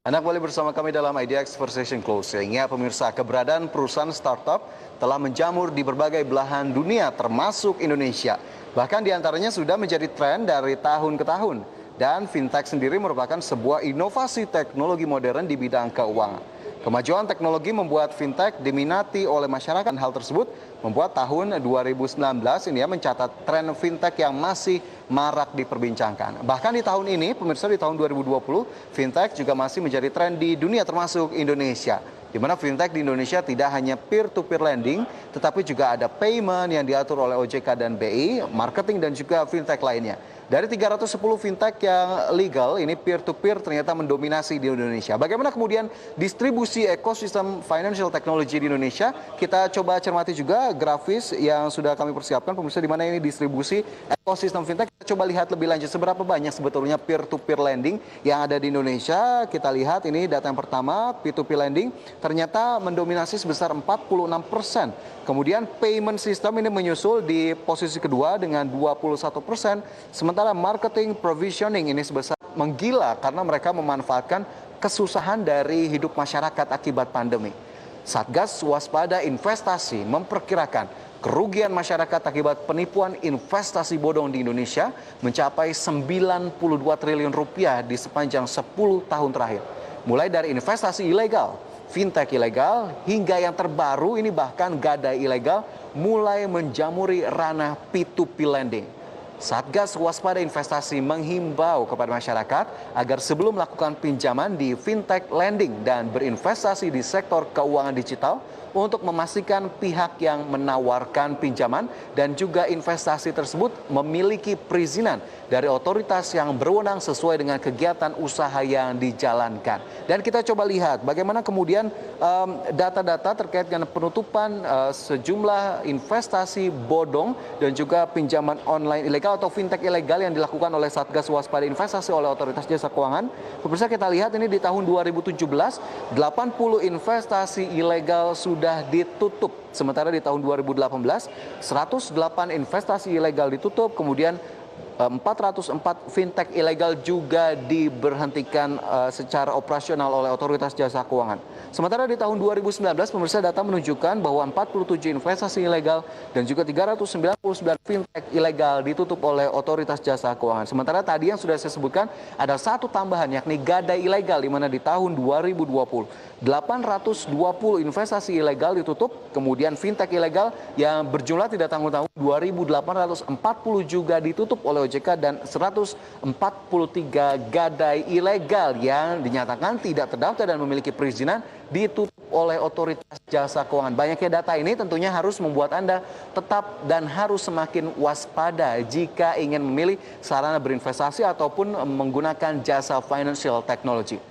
Anda kembali bersama kami dalam IDX Conversation Close. Sehingga pemirsa, keberadaan perusahaan startup telah menjamur di berbagai belahan dunia termasuk Indonesia. Bahkan diantaranya sudah menjadi tren dari tahun ke tahun. Dan fintech sendiri merupakan sebuah inovasi teknologi modern di bidang keuangan. Kemajuan teknologi membuat fintech diminati oleh masyarakat. Hal tersebut membuat tahun 2019 ini mencatat tren fintech yang masih marak diperbincangkan. Bahkan di tahun ini, pemirsa, di tahun 2020, fintech juga masih menjadi tren di dunia termasuk Indonesia. Di mana fintech di Indonesia tidak hanya peer-to-peer lending, tetapi juga ada payment yang diatur oleh OJK dan BI, marketing dan juga fintech lainnya. Dari 310 fintech yang legal, ini peer-to-peer ternyata mendominasi di Indonesia. Bagaimana kemudian distribusi ekosistem financial technology di Indonesia? Kita coba cermati juga grafis yang sudah kami persiapkan, pemirsa, di mana ini distribusi ekosistem fintech. Kita coba lihat lebih lanjut seberapa banyak sebetulnya peer-to-peer lending yang ada di Indonesia. Kita lihat ini data yang pertama, P2P lending ternyata mendominasi sebesar 46%. Kemudian payment system ini menyusul di posisi kedua dengan 21%. Sementara marketing provisioning ini sebesar menggila karena mereka memanfaatkan kesusahan dari hidup masyarakat akibat pandemi. Satgas Waspada Investasi memperkirakan kerugian masyarakat akibat penipuan investasi bodong di Indonesia mencapai 92 triliun rupiah di sepanjang 10 tahun terakhir. Mulai dari investasi ilegal, fintech ilegal, hingga yang terbaru ini bahkan gadai ilegal mulai menjamuri ranah P2P lending. Satgas Waspada Investasi menghimbau kepada masyarakat agar sebelum melakukan pinjaman di fintech lending dan berinvestasi di sektor keuangan digital untuk memastikan pihak yang menawarkan pinjaman dan juga investasi tersebut memiliki perizinan dari otoritas yang berwenang sesuai dengan kegiatan usaha yang dijalankan. Dan kita coba lihat bagaimana kemudian data-data terkait dengan penutupan sejumlah investasi bodong dan juga pinjaman online ilegal atau fintech ilegal yang dilakukan oleh Satgas Waspada Investasi oleh Otoritas Jasa Keuangan. Pemirsa, kita lihat ini di tahun 2017, 80 investasi ilegal sudah ditutup. Sementara di tahun 2018, 108 investasi ilegal ditutup, kemudian 404 fintech ilegal juga diberhentikan secara operasional oleh Otoritas Jasa Keuangan. Sementara di tahun 2019, pemirsa, data menunjukkan bahwa 47 investasi ilegal dan juga 399 fintech ilegal ditutup oleh Otoritas Jasa Keuangan. Sementara tadi yang sudah saya sebutkan ada satu tambahan, yakni gadai ilegal, di mana di tahun 2020 820 investasi ilegal ditutup, kemudian fintech ilegal yang berjumlah tidak tanggung-tanggung 2.840 juga ditutup oleh OJK dan 143 gadai ilegal yang dinyatakan tidak terdaftar dan memiliki perizinan ditutup oleh Otoritas Jasa Keuangan. Banyaknya data ini tentunya harus membuat Anda tetap dan harus semakin waspada jika ingin memilih sarana berinvestasi ataupun menggunakan jasa financial technology.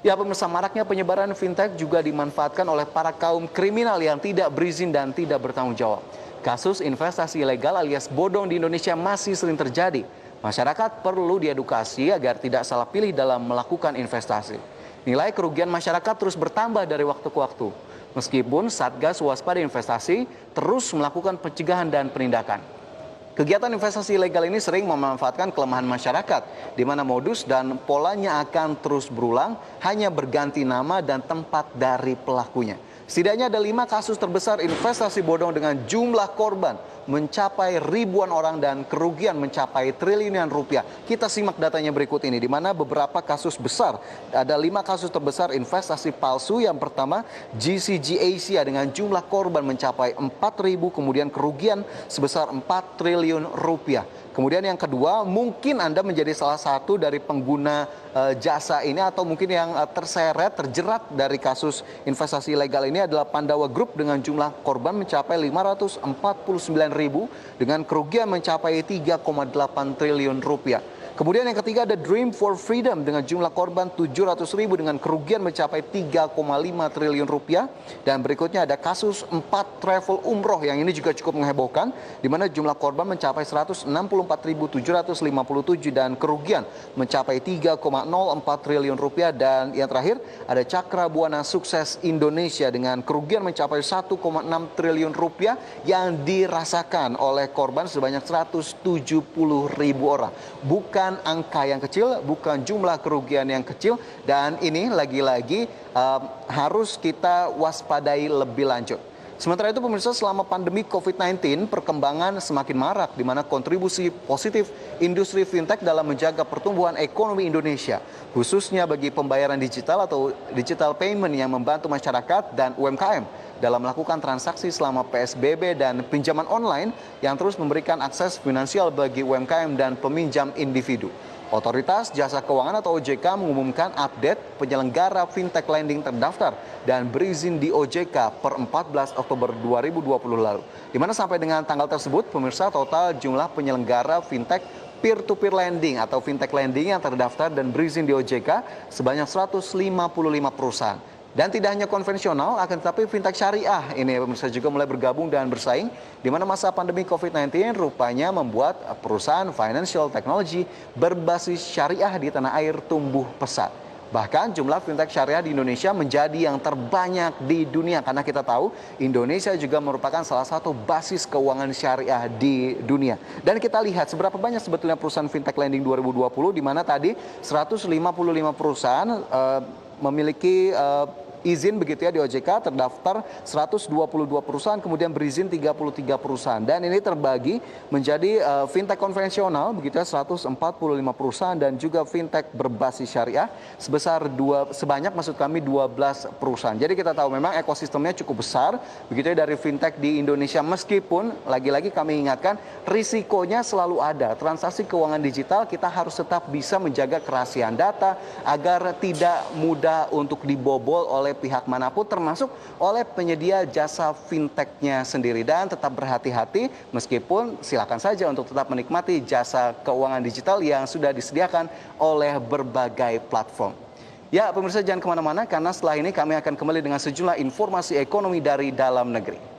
Ya, pemirsa, maraknya penyebaran fintech juga dimanfaatkan oleh para kaum kriminal yang tidak berizin dan tidak bertanggung jawab. Kasus investasi ilegal alias bodong di Indonesia masih sering terjadi. Masyarakat perlu diedukasi agar tidak salah pilih dalam melakukan investasi. Nilai kerugian masyarakat terus bertambah dari waktu ke waktu. Meskipun Satgas Waspada Investasi terus melakukan pencegahan dan penindakan. Kegiatan investasi ilegal ini sering memanfaatkan kelemahan masyarakat, di mana modus dan polanya akan terus berulang, hanya berganti nama dan tempat dari pelakunya. Setidaknya ada 5 kasus terbesar investasi bodong dengan jumlah korban mencapai ribuan orang dan kerugian mencapai triliunan rupiah. Kita simak datanya berikut ini, di mana beberapa kasus besar. Ada 5 kasus terbesar investasi palsu. Yang pertama, GCG Asia dengan jumlah korban mencapai 4.000, kemudian kerugian sebesar 4 triliun rupiah. Kemudian yang kedua, mungkin Anda menjadi salah satu dari pengguna jasa ini atau mungkin yang terseret, terjerat dari kasus investasi ilegal ini adalah Pandawa Group dengan jumlah korban mencapai 549.000 dengan kerugian mencapai 3,8 triliun rupiah. Kemudian yang ketiga ada Dream for Freedom dengan jumlah korban 700.000 dengan kerugian mencapai 3,5 triliun rupiah. Dan berikutnya ada kasus 4 travel umroh yang ini juga cukup menghebohkan, di mana jumlah korban mencapai 164.757 dan kerugian mencapai 3,04 triliun rupiah. Dan yang terakhir ada Cakra Buana Sukses Indonesia dengan kerugian mencapai 1,6 triliun rupiah yang dirasakan oleh korban sebanyak 170.000 orang. Bukan bukan angka yang kecil, bukan jumlah kerugian yang kecil, dan ini lagi-lagi harus kita waspadai lebih lanjut. Sementara itu pemirsa, selama pandemi COVID-19 perkembangan semakin marak di mana kontribusi positif industri fintech dalam menjaga pertumbuhan ekonomi Indonesia, khususnya bagi pembayaran digital atau digital payment yang membantu masyarakat dan UMKM dalam melakukan transaksi selama PSBB dan pinjaman online yang terus memberikan akses finansial bagi UMKM dan peminjam individu. Otoritas Jasa Keuangan atau OJK mengumumkan update penyelenggara fintech lending terdaftar dan berizin di OJK per 14 Oktober 2020 lalu. Di mana sampai dengan tanggal tersebut, pemirsa, total jumlah penyelenggara fintech peer-to-peer lending atau fintech lending yang terdaftar dan berizin di OJK sebanyak 155 perusahaan. Dan tidak hanya konvensional, akan tetapi fintech syariah ini pemirsa juga mulai bergabung dan bersaing, di mana masa pandemi COVID-19 rupanya membuat perusahaan financial technology berbasis syariah di tanah air tumbuh pesat. Bahkan jumlah fintech syariah di Indonesia menjadi yang terbanyak di dunia, karena kita tahu Indonesia juga merupakan salah satu basis keuangan syariah di dunia. Dan kita lihat seberapa banyak sebetulnya perusahaan fintech lending 2020, di mana tadi 155 perusahaan memiliki izin begitu ya di OJK, terdaftar 122 perusahaan, kemudian berizin 33 perusahaan. Dan ini terbagi menjadi fintech konvensional begitu ya 145 perusahaan, dan juga fintech berbasis syariah sebanyak 12 perusahaan. Jadi kita tahu memang ekosistemnya cukup besar begitu ya dari fintech di Indonesia, meskipun lagi-lagi kami ingatkan risikonya selalu ada. Transaksi keuangan digital kita harus tetap bisa menjaga kerahasiaan data agar tidak mudah untuk dibobol oleh pihak manapun, termasuk oleh penyedia jasa fintechnya sendiri. Dan tetap berhati-hati, meskipun silakan saja untuk tetap menikmati jasa keuangan digital yang sudah disediakan oleh berbagai platform. Ya pemirsa, jangan kemana-mana karena setelah ini kami akan kembali dengan sejumlah informasi ekonomi dari dalam negeri.